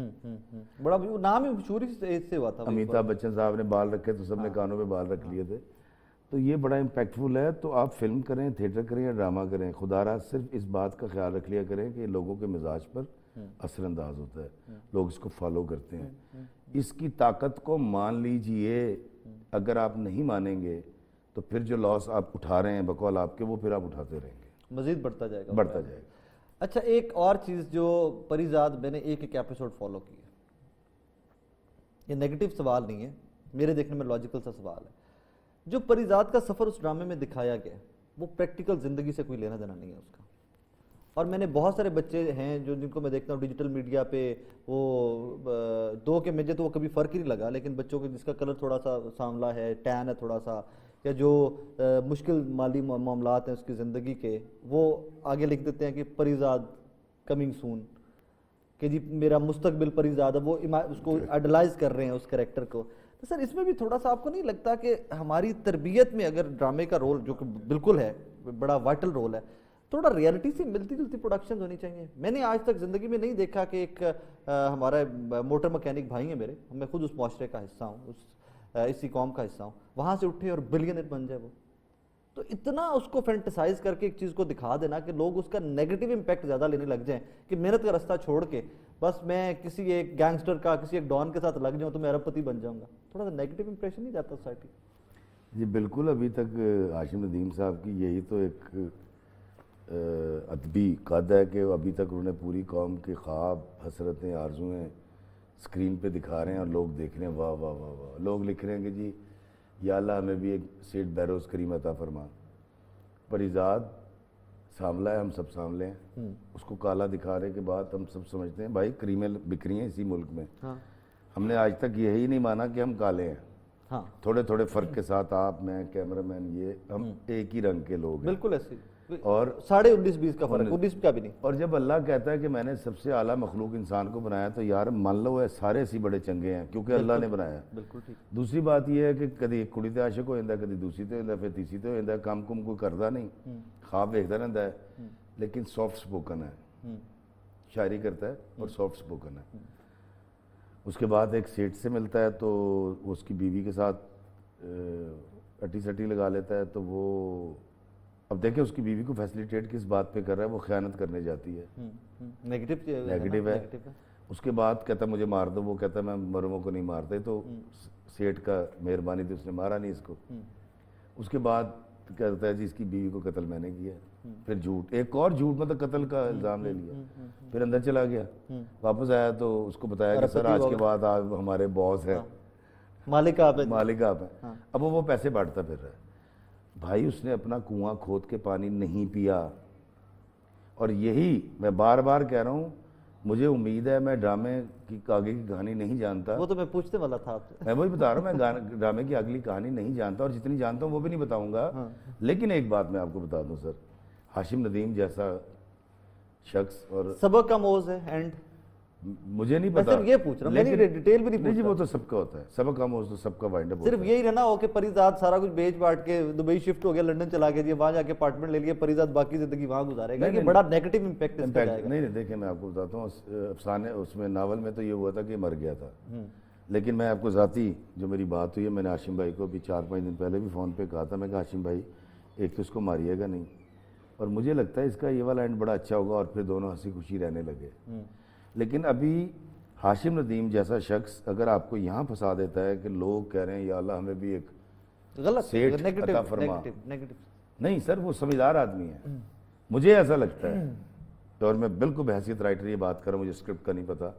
بڑا نام ہی مشہور سے ہوا تھا.
امیتابھ بچن صاحب نے بال رکھے تو سب نے کانوں پہ بال رکھ لیے تھے. تو یہ بڑا امپیکٹفل ہے. تو آپ فلم کریں، تھیٹر کریں یا ڈرامہ کریں، خدا را صرف اس بات کا خیال رکھ لیا کریں کہ لوگوں کے مزاج پر اثر انداز ہوتا ہے، لوگ اس کو فالو کرتے ہیں. اس کی طاقت کو مان لیجئے. اگر آپ نہیں مانیں گے تو پھر جو لاس آپ اٹھا رہے ہیں بقول آپ کے، وہ پھر آپ اٹھاتے رہیں گے،
مزید بڑھتا جائے گا. اچھا ایک اور چیز جو پریزاد، میں نے ایک ایپیسوڈ فالو کیا، یہ نیگیٹو سوال نہیں ہے، میرے دیکھنے میں لاجیکل سا سوال ہے. جو پریزاد کا سفر اس ڈرامے میں دکھایا گیا وہ پریکٹیکل زندگی سے کوئی لینا دینا نہیں ہے اس کا. اور میں نے بہت سارے بچے ہیں جن کو میں دیکھتا ہوں ڈیجیٹل میڈیا پہ، وہ دو کے مجھے تو وہ کبھی فرق ہی نہیں لگا، لیکن بچوں کے جس کا کلر تھوڑا سا سانولا ہے، ٹین ہے تھوڑا سا، یا جو مشکل مالی معاملات ہیں اس کی زندگی کے، وہ آگے لکھ دیتے ہیں کہ پریزاد کمنگ سون، کہ جی میرا مستقبل پریزاد ہے. وہ اس کو آئیڈلائز کر رہے ہیں اس کریکٹر کو. تو سر اس میں بھی تھوڑا سا آپ کو نہیں لگتا کہ ہماری تربیت میں اگر ڈرامے کا رول جو کہ بالکل ہے بڑا وائٹل رول ہے، تھوڑا ریئلٹی سے ملتی جلتی پروڈکشنز ہونی چاہیے؟ میں نے آج تک زندگی میں نہیں دیکھا کہ ایک ہمارا موٹر مکینک بھائی ہیں میرے، میں خود اس معاشرے کا حصہ ہوں، اسی قوم کا حصہ ہوں، وہاں سے اٹھے اور بلینئر بن جائے وہ. تو اتنا اس کو فینٹسائز کر کے ایک چیز کو دکھا دینا کہ لوگ اس کا نیگیٹو امپیکٹ زیادہ لینے لگ جائیں کہ محنت کا رستہ چھوڑ کے بس میں کسی ایک گینگسٹر کا، کسی ایک ڈان کے ساتھ لگ جاؤں تو میں ارب پتی بن جاؤں گا. تھوڑا سا نیگیٹو امپریشن نہیں جاتا سوسائٹی؟
جی بالکل. ابھی تک ہاشم ندیم صاحب کی یہی تو ایک ادبی قد ہے کہ ابھی تک انہوں نے پوری قوم کے خواب، حسرتیں، آرزویں اسکرین پہ دکھا رہے ہیں اور لوگ دیکھ رہے ہیں. واہ واہ واہ واہ. لوگ لکھ رہے ہیں کہ جی یا اللہ ہمیں بھی ایک سیٹ بیروز کریم عطا فرما. پریزاد ساملا ہے، ہم سب ساملے ہیں. اس کو کالا دکھانے کے بعد ہم سب سمجھتے ہیں بھائی کریمیں بک رہی ہیں اسی ملک میں. ہم نے آج تک یہی نہیں مانا کہ ہم کالے ہیں. تھوڑے تھوڑے فرق کے ساتھ آپ، میں، کیمرہ مین، یہ ہم ایک ہی رنگ کے لوگ ہیں.
بالکل ایسے.
اور
19.5-20 کا فرق، 19 کا بھی نہیں.
اور جب اللہ کہتا ہے کہ میں نے سب سے اعلیٰ مخلوق انسان کو بنایا تو یار مان لو سارے اسی بڑے چنگے ہیں کیونکہ اللہ نے بنایا.
بالکل ٹھیک.
دوسری بات یہ ہے کہ کدی ایک کڑی تے عاشق ہو جاتا ہے، کدی دوسری تے ہوندا ہے، پھر تیسری تے ہو جاتا ہے. کام کم کوئی کردا نہیں، خواب دیکھتا رہتا ہے، لیکن سافٹ سپوکن ہے، شاعری کرتا ہے اور سافٹ سپوکن ہے. اس کے بعد ایک سیٹ سے ملتا ہے تو اس کی بیوی کے ساتھ اٹی سٹی لگا لیتا ہے. تو وہ اب دیکھیں اس کی بیوی کو فیسلیٹیٹ کس بات پہ کر رہا ہے، وہ خیانت کرنے جاتی ہے. نیگیٹو ہے. اس کے بعد کہتا ہے مجھے مار دو، وہ کہتا ہے میں مرموں کو نہیں مارتے. تو سیٹ کا مہربانی تھی، اس نے مارا نہیں اس کو. اس کے بعد کہتا ہے جی اس کی بیوی کو قتل میں نے کیا. پھر جھوٹ، ایک اور جھوٹ، مطلب قتل کا الزام لے لیا. پھر اندر چلا گیا، واپس آیا تو اس کو بتایا کہ سر آج کے بعد آپ ہمارے باس ہیں،
مالک آپ
ہیں. اب وہ پیسے بانٹتا پھر رہا ہے. بھائی اس نے اپنا کنواں کھود کے پانی نہیں پیا. اور یہی میں بار بار کہہ رہا ہوں، مجھے امید ہے، میں ڈرامے کی آگے کی کہانی نہیں جانتا.
وہ تو میں پوچھنے والا تھا آپ سے.
میں وہی بتا رہا ہوں، میں ڈرامے کی اگلی کہانی نہیں جانتا، اور جتنی جانتا ہوں وہ بھی نہیں بتاؤں گا. لیکن ایک بات میں آپ کو بتا دوں سر، ہاشم ندیم جیسا شخص، اور
سبق کا موز ہے اینڈ،
مجھے نہیں پتا،
یہ پوچھ رہا ہوں، میں نے ڈیٹیل بھی نہیں
پوچھ. وہ تو سب کا ہوتا ہے، سبق کا موز تو سب کا وائنڈ اپ.
صرف یہی رہنا ہو کہ پریزاد سارا کچھ بیچ باٹ کے دبئی شفٹ ہو گیا، لنڈن چلا گیا، وہاں جا کے اپارٹمنٹ لے لیا، پریزاد باقی زندگی وہاں گزارے گا. یہ بڑا نیگیٹو امپیکٹ اس کا جائے گا.
نہیں دیکھیں میں آپ کو بتاتا ہوں، افسانے اس میں ناول میں تو یہ ہوا تھا کہ مر گیا تھا، لیکن میں آپ کو ذاتی جو میری بات ہوئی ہے، میں نے ہاشم بھائی کو بھی 4-5 دن پہلے بھی فون پہ کہا تھا، میں کہا ہاشم بھائی ایک تو اس کو ماریے گا نہیں، اور مجھے لگتا ہے اس کا یہ والا اینڈ بڑا اچھا ہوگا اور پھر دونوں ہنسی خوشی رہنے لگے۔ لیکن ابھی ہاشم ندیم جیسا شخص اگر آپ کو یہاں پھنسا دیتا ہے کہ لوگ کہہ رہے ہیں یا اللہ ہمیں بھی ایک
غلط
سیٹھ
نیگیٹو
عطا فرما،
نیگیٹو
نہیں سر وہ سمجھدار آدمی ہے، مجھے ایسا لگتا ہے، اور میں بالکل بحیثیت رائٹر یہ بات کر رہا ہوں، مجھے اسکرپٹ کا نہیں پتا،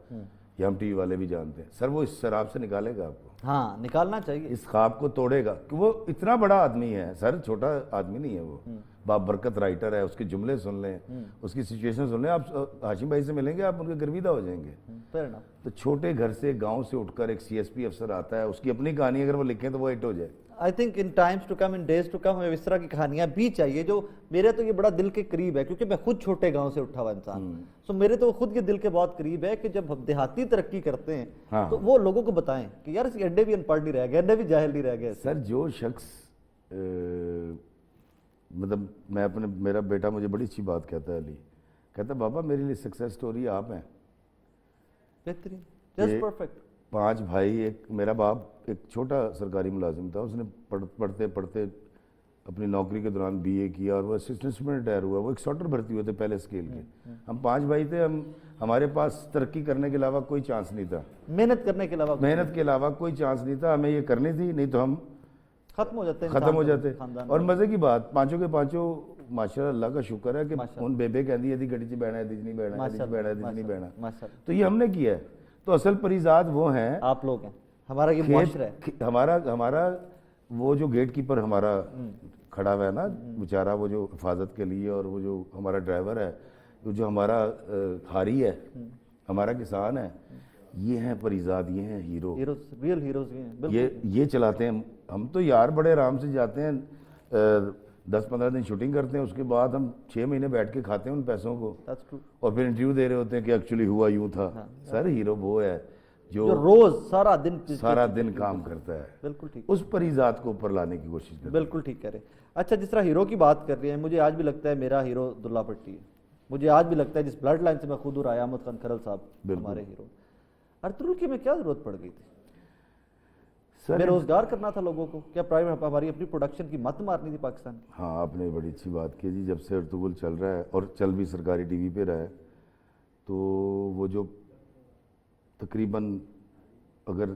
یہ ہم ٹی وی والے بھی جانتے ہیں سر، وہ اس شراب سے نکالے گا آپ کو،
ہاں نکالنا چاہیے،
اس خواب کو توڑے گا، کہ وہ اتنا بڑا آدمی ہے سر، چھوٹا آدمی نہیں ہے وہ، بابرکت رائٹر ہے، اس کے جملے سن لیں، اس کی سچویشن سن لیں، آپ ہاشم بھائی سے ملیں گے آپ ان کے گرویدہ ہو جائیں گے۔
fair enough۔
تو چھوٹے گھر سے گاؤں سے اٹھ کر ایک سی ایس پی افسر آتا ہے، اس کی اپنی کہانی اگر وہ لکھیں تو وہ ہٹ ہو جائے۔
I think in times to come, in days to come, ہمیں اس طرح کی کہانیاں بھی چاہیے جو میرے تو یہ بڑا دل کے قریب ہے، کیونکہ میں خود چھوٹے گاؤں سے اٹھا ہوا انسان، سو میرے تو خود یہ دل کے بہت قریب ہے کہ جب ہم دیہاتی ترقی کرتے ہیں تو وہ لوگوں کو بتائیں کہ یار اس اڈے بھی ان پڑھ نہیں رہ گئے، اڈے بھی جاہل نہیں رہ گئے۔
سر جو شخص مطلب میں اپنے، میرا بیٹا مجھے بڑی اچھی بات کہتا ہے علی، کہتا ہے بابا میرے لیے سکسیس سٹوری آپ ہیں،
بہترین، جسٹ پرفیکٹ۔
5 بھائی، ایک میرا باپ ایک چھوٹا سرکاری ملازم تھا، اس نے پڑھتے پڑھتے اپنی نوکری کے دوران بی اے کیا اور وہ اسسٹنٹ میں ریٹائر ہوا، وہ ایک سارٹر بھرتی ہوئے تھے پہلے اسکیل کے، ہم 5 بھائی تھے، ہمارے پاس ترقی کرنے کے علاوہ کوئی چانس نہیں تھا،
محنت کرنے کے علاوہ
محنت کے علاوہ کوئی چانس نہیں تھا، ہمیں یہ کرنی تھی، نہیں تو ہم
ختم ہو جاتے ہیں،
ختم ہو جاتے۔ اور مزے کی بات، پانچوں کے پانچوں ماشاء اللہ کا شکر ہے کہ ان بیبے کہندی ہے دی گڈی چ بیٹھنا ہے، دی نہیں بیٹھنا، دی بیٹھنا ہے، دی نہیں بیٹھنا، تو یہ ہم نے کیا ہے۔ تو اصل پریزاد وہ ہیں،
آپ لوگ ہیں، ہمارا یہ معاشرہ ہے،
ہمارا وہ جو گیٹ کیپر ہمارا کھڑا ہوا ہے نا بیچارہ، وہ جو حفاظت کے لیے، اور وہ جو ہمارا ڈرائیور ہے، جو ہمارا کھاری ہے، ہمارا کسان ہے، یہ ہیں پریزاد، یہ ہیں ہیرو،
ریئل ہیروز ہیں،
یہ چلاتے ہیں۔ ہم تو یار بڑے آرام سے جاتے ہیں، 10-15 دن شوٹنگ کرتے ہیں، اس کے بعد ہم 6 مہینے بیٹھ کے کھاتے ہیں ان پیسوں کو، اور پھر انٹرویو دے رہے ہوتے ہیں کہ ایکچولی ہوا یوں تھا۔ سر ہیرو وہ ہے جو
روز سارا دن
کام کرتا ہے،
بالکل ٹھیک،
اس پریزاد کو اوپر لانے کی کوشش کرتے ہیں۔
بالکل ٹھیک کہہ رہے ہیں۔ اچھا جس طرح ہیرو کی بات کر رہے ہیں، مجھے آج بھی لگتا ہے میرا ہیرو عبداللہ بھٹی ہے، مجھے آج بھی لگتا ہے جس بلڈ لائن سے میں خود ہوں، رائے احمد خان کھرل صاحب ہمارے ہیرو۔ ارطغرل کی میں کیا ضرورت پڑ گئی تھی؟ بے روزگار کرنا تھا لوگوں کو، کیا پرائیویٹ ہماری اپنی پروڈکشن کی مت مارنی تھی پاکستان؟
ہاں آپ نے بڑی اچھی بات کی جی، جب سے ارطغرل چل رہا ہے اور چل بھی سرکاری ٹی وی پہ رہا ہے، تو وہ جو تقریباً اگر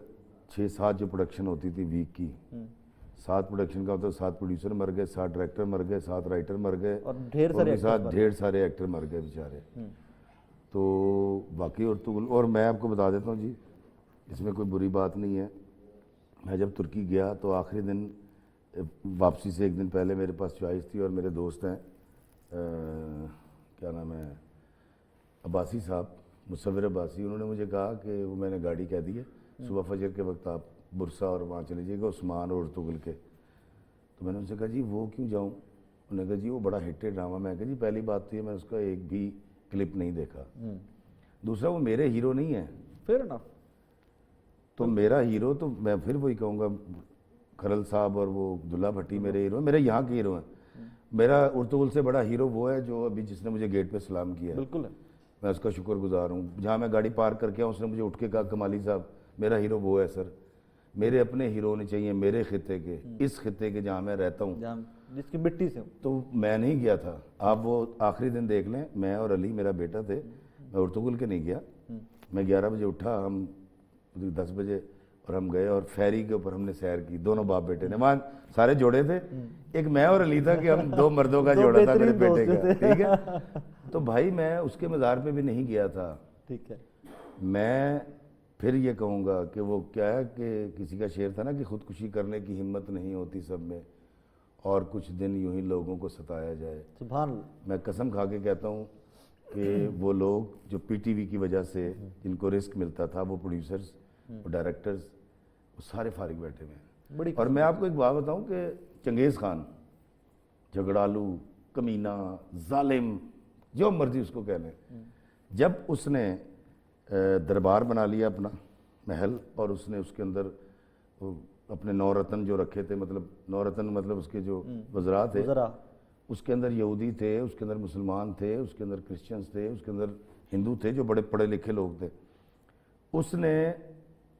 6-7 جو پروڈکشن ہوتی تھی ویک کی، 7 پروڈکشن کا ہوتا ہے، 7 پروڈیوسر مر گئے، 7 ڈائریکٹر مر گئے، 7 رائٹر مر گئے،
اور ڈھیر
سارے ایکٹر مر گئے بیچارے۔ تو باقی ارطغرل، اور میں آپ کو بتا دیتا ہوں جی، اس میں کوئی بری بات نہیں ہے، میں جب ترکی گیا تو آخری دن واپسی سے 1 دن پہلے میرے پاس چوائس تھی، اور میرے دوست ہیں کیا نام ہے عباسی صاحب، مصور عباسی، انہوں نے مجھے کہا کہ وہ میں نے گاڑی کہہ دی ہے صبح فجر کے وقت آپ برسا اور وہاں چلے جائیے گا عثمان اور ارطغرل کے۔ تو میں نے ان سے کہا جی وہ کیوں جاؤں؟ انہوں نے کہا جی وہ بڑا ہٹ ڈرامہ۔ میں کہا جی پہلی بات تو یہ میں اس کا ایک بھی کلپ نہیں دیکھا، دوسرا وہ میرے ہیرو نہیں ہے،
فیئر انف۔
تو میرا ہیرو تو میں پھر وہی کہوں گا، کھرل صاحب اور وہ عبداللہ بھٹی میرے ہیرو ہیں، میرے یہاں کے ہیرو ہیں۔ میرا ارطغرل سے بڑا ہیرو وہ ہے جو ابھی جس نے مجھے گیٹ پہ سلام کیا ہے،
بالکل ہے،
میں اس کا شکر گزار ہوں۔ جہاں میں گاڑی پارک کر کے آؤں، اس نے مجھے اٹھ کے کہا کمالی صاحب میرا ہیرو وہ ہے۔ سر میرے اپنے ہیرو ہونے چاہیے میرے خطے کے، اس خطے کے جہاں میں رہتا ہوں،
جس کی مٹی سے ہوں۔
تو میں نہیں گیا تھا، آپ وہ آخری دن دیکھ لیں، میں اور علی میرا بیٹا تھے، میں ارطغرل کے نہیں گیا، میں 11 بجے اٹھا، ہم 10 بجے، اور ہم گئے اور فیری کے اوپر ہم نے سیر کی، دونوں باپ بیٹے نے، وہاں سارے جوڑے تھے، ایک میں اور علی تھا کہ ہم 2 مردوں کا جوڑا تھا میرے بیٹے کا، ٹھیک ہے۔ تو بھائی میں اس کے مزار پہ بھی نہیں گیا تھا۔
ٹھیک ہے،
میں پھر یہ کہوں گا کہ وہ کیا ہے کہ کسی کا شعر تھا نا کہ خودکشی کرنے کی ہمت نہیں ہوتی سب میں، اور کچھ دن یوں ہی لوگوں کو ستایا جائے۔
سبحان اللہ۔
میں قسم کھا کے کہتا ہوں کہ وہ لوگ جو پی ٹی وی کی وجہ سے جن کو رسک ملتا تھا، وہ پروڈیوسرز، وہ ڈائریکٹرز، وہ سارے فارغ بیٹھے ہوئے ہیں۔ اور میں آپ کو ایک بات بتاؤں کہ چنگیز خان جھگڑالو، کمینہ، ظالم، جو مرضی اس کو کہہ لیں، جب اس نے دربار بنا لیا اپنا محل، اور اس نے اس کے اندر اپنے 9 رتن جو رکھے تھے، مطلب 9 رتن مطلب اس کے جو وزراء تھے، اس کے اندر یہودی تھے، اس کے اندر مسلمان تھے، اس کے اندر کرسچنز تھے، اس کے اندر ہندو تھے جو بڑے پڑھے لکھے لوگ تھے، اس نے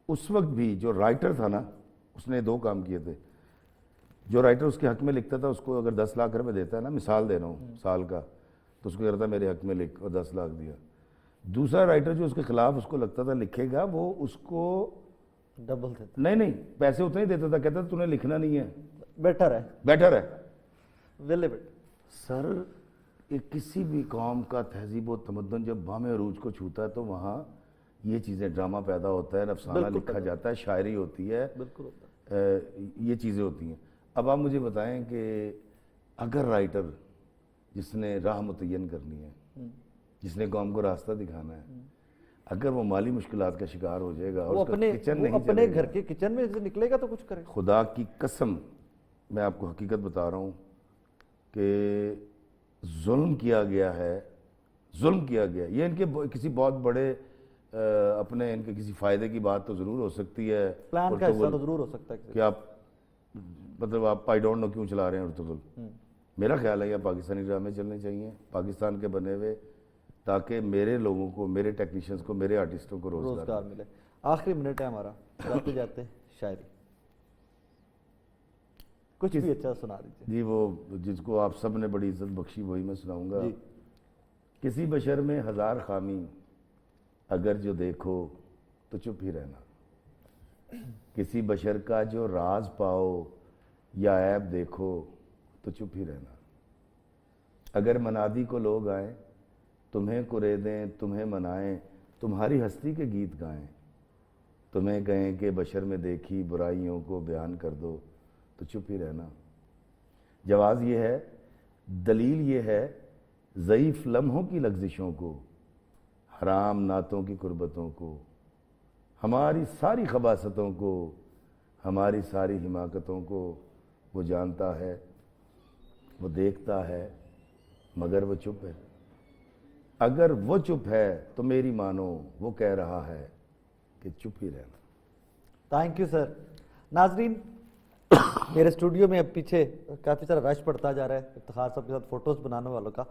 اس وقت بھی جو رائٹر تھا نا اس نے 2 کام کیے تھے. جو رائٹر اس کے حق میں لکھتا تھا اس کو اگر 10 لاکھ روپے دیتا ہے نا, مثال دے رہا ہوں سال کا, تو اس کو کہتا میرے حق میں لکھ, اور 10 لاکھ دیا. دوسرا رائٹر جو اس کے خلاف اس کو لگتا تھا لکھے گا, وہ اس کو
ڈبل دیتا,
نہیں پیسے اتنے ہی دیتا تھا, کہتا تھا تو نے لکھنا نہیں ہے,
بیٹر ہے.
سر کسی بھی قوم کا تہذیب و تمدن جب بام عروج کو چھوتا ہے تو وہاں یہ چیزیں, ڈرامہ پیدا ہوتا ہے, افسانہ لکھا جاتا ہے, شاعری ہوتی ہے, یہ چیزیں ہوتی ہیں. اب آپ مجھے بتائیں کہ اگر رائٹر جس نے راہ متعین کرنی ہے, جس نے قوم کو راستہ دکھانا ہے, اگر وہ مالی مشکلات کا شکار ہو جائے گا اور اس کا کچن نہیں
اپنے گھر کے کچن میں سے نکلے گا تو کچھ کرے.
خدا کی قسم میں آپ کو حقیقت بتا رہا ہوں کہ ظلم کیا گیا ہے, یہ ان کے کسی بہت بڑے اپنے ان کے کسی فائدے کی بات تو ضرور ہو سکتی ہے,
پلان کا حصہ تو ضرور ہو سکتا ہے
کہ آپ مطلب آپ آئی ڈونٹ نو کیوں چلا رہے ہیں ارطغرل. میرا خیال ہے یہ پاکستانی ڈرامے چلنے چاہیے پاکستان کے بنے ہوئے, تاکہ میرے لوگوں کو, میرے ٹیکنیشینز کو, میرے آرٹسٹوں کو روزگار
ملے. آخری منٹ ہے ہمارا, جاتے شاعری کچھ بھی اچھا سنا دیجیے.
جی وہ جس کو آپ سب نے بڑی عزت بخشی وہی میں سناؤں گا. کسی بشر میں 1000 خامی اگر جو دیکھو تو چپ ہی رہنا, کسی بشر کا جو راز پاؤ یا عیب دیکھو تو چپ ہی رہنا. اگر منادی کو لوگ آئیں, تمہیں قریدیں, تمہیں منائیں, تمہاری ہستی کے گیت گائیں, تمہیں کہیں کہ بشر میں دیکھی برائیوں کو بیان کر دو تو چپ ہی رہنا. جواز یہ ہے, دلیل یہ ہے, ضعیف لمحوں کی لغزشوں کو, حرام نعتوں کی قربتوں کو, ہماری ساری خباثتوں کو, ہماری ساری حماقتوں کو وہ جانتا ہے, وہ دیکھتا ہے, مگر وہ چپ ہے. اگر وہ چپ ہے تو میری مانو وہ کہہ رہا ہے کہ چپ ہی رہنا.
Thank you sir. ناظرین, میرے اسٹوڈیو میں اب پیچھے کافی سارا رش پڑتا جا رہا ہے افتخار صاحب کے ساتھ فوٹوز بنانے والوں کا.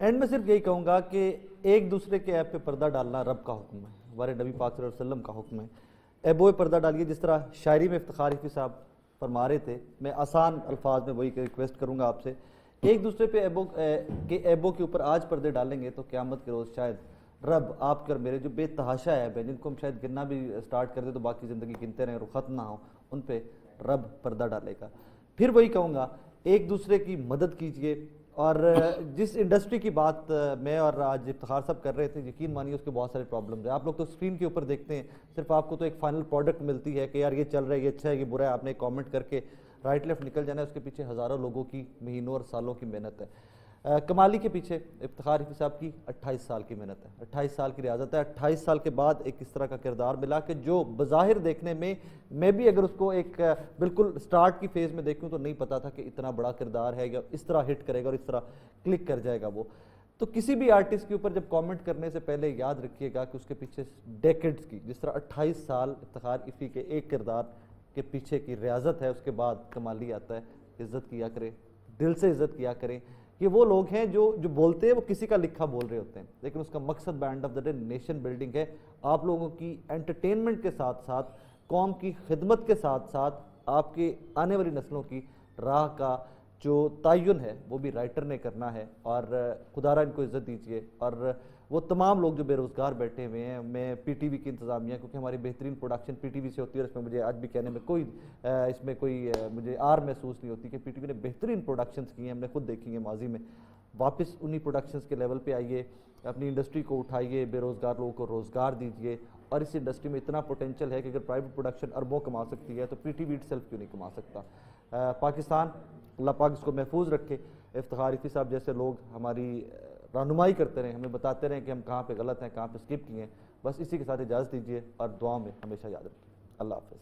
اینڈ میں صرف یہی کہوں گا کہ ایک دوسرے کے ایپ پہ پردہ ڈالنا رب کا حکم ہے, ہمارے نبی پاک صلی اللہ علیہ وسلم کا حکم ہے. ایبو پردہ ڈالیے, جس طرح شاعری میں افتخار حفیظ صاحب فرما رہے تھے, میں آسان الفاظ میں وہی ریکویسٹ کروں گا آپ سے, ایک دوسرے پہ ایبو کے اوپر آج پردے ڈالیں گے تو قیامت کے روز شاید رب آپ کے اور میرے جو بے تحاشا ایب ہیں, جن کو ہم شاید گننا بھی سٹارٹ کر دیں تو باقی زندگی گنتے رہیں اور ختم نہ ہو, ان پہ رب پردہ ڈالے گا. پھر وہی کہوں گا, ایک دوسرے کی مدد کیجئے. اور جس انڈسٹری کی بات میں اور آج افتخار صاحب کر رہے تھے, یقین مانیے اس کے بہت سارے پرابلمز ہیں. آپ لوگ تو اسکرین کے اوپر دیکھتے ہیں, صرف آپ کو تو ایک فائنل پروڈکٹ ملتی ہے کہ یار یہ چل رہا ہے, یہ اچھا ہے, یہ برا ہے, آپ نے کامنٹ کر کے رائٹ لیفٹ نکل جانا ہے. اس کے پیچھے ہزاروں لوگوں کی مہینوں اور سالوں کی محنت ہے. کمالی کے پیچھے افتخار حفیظ صاحب کی 28 سال کی محنت ہے, 28 سال کی ریاضت ہے. 28 سال کے بعد ایک اس طرح کا کردار ملا کہ جو بظاہر دیکھنے میں بھی اگر اس کو ایک بالکل سٹارٹ کی فیز میں دیکھوں تو نہیں پتا تھا کہ اتنا بڑا کردار ہے, یا اس طرح ہٹ کرے گا اور اس طرح کلک کر جائے گا وہ. تو کسی بھی آرٹسٹ کے اوپر جب کامنٹ کرنے سے پہلے یاد رکھیے گا کہ اس کے پیچھے ڈیکڈز کی, جس طرح 28 سال افتخار حفیظ کے ایک کردار کے پیچھے کی ریاضت ہے, اس کے بعد کمالی آتا ہے. عزت کیا کریں, دل سے عزت کیا کریں. یہ وہ لوگ ہیں جو بولتے ہیں وہ کسی کا لکھا بول رہے ہوتے ہیں, لیکن اس کا مقصد by and of the day nation building ہے. آپ لوگوں کی انٹرٹینمنٹ کے ساتھ ساتھ, قوم کی خدمت کے ساتھ ساتھ, آپ کے آنے والی نسلوں کی راہ کا جو تعین ہے وہ بھی رائٹر نے کرنا ہے. اور خدا را ان کو عزت دیجیے. اور وہ تمام لوگ جو بے روزگار بیٹھے ہوئے ہیں, میں پی ٹی وی کی انتظامیہ, کیونکہ ہماری بہترین پروڈکشن پی ٹی وی سے ہوتی ہے, اور اس میں مجھے آج بھی کہنے میں کوئی مجھے آر محسوس نہیں ہوتی کہ پی ٹی وی نے بہترین پروڈکشنز کی ہیں, ہم نے خود دیکھی ہیں ماضی میں. واپس انہی پروڈکشنز کے لیول پہ آئیے, اپنی انڈسٹری کو اٹھائیے, بے روزگار لوگوں کو روزگار دیجیے. اور اس انڈسٹری میں اتنا پوٹینشیل ہے کہ اگر پرائیویٹ پروڈکشن اربوں کما سکتی ہے تو P T V itself کیوں نہیں کما سکتا. پاکستان, اللہ پاک اس کو محفوظ رکھے. افتخار حفیظ صاحب جیسے لوگ ہماری رہنمائی کرتے رہیں, ہمیں بتاتے رہیں کہ ہم کہاں پہ غلط ہیں, کہاں پہ اسکپ کیے ہیں. بس اسی کے ساتھ اجازت دیجیے اور دعاؤں میں ہمیشہ یاد رکھیے. اللہ حافظ.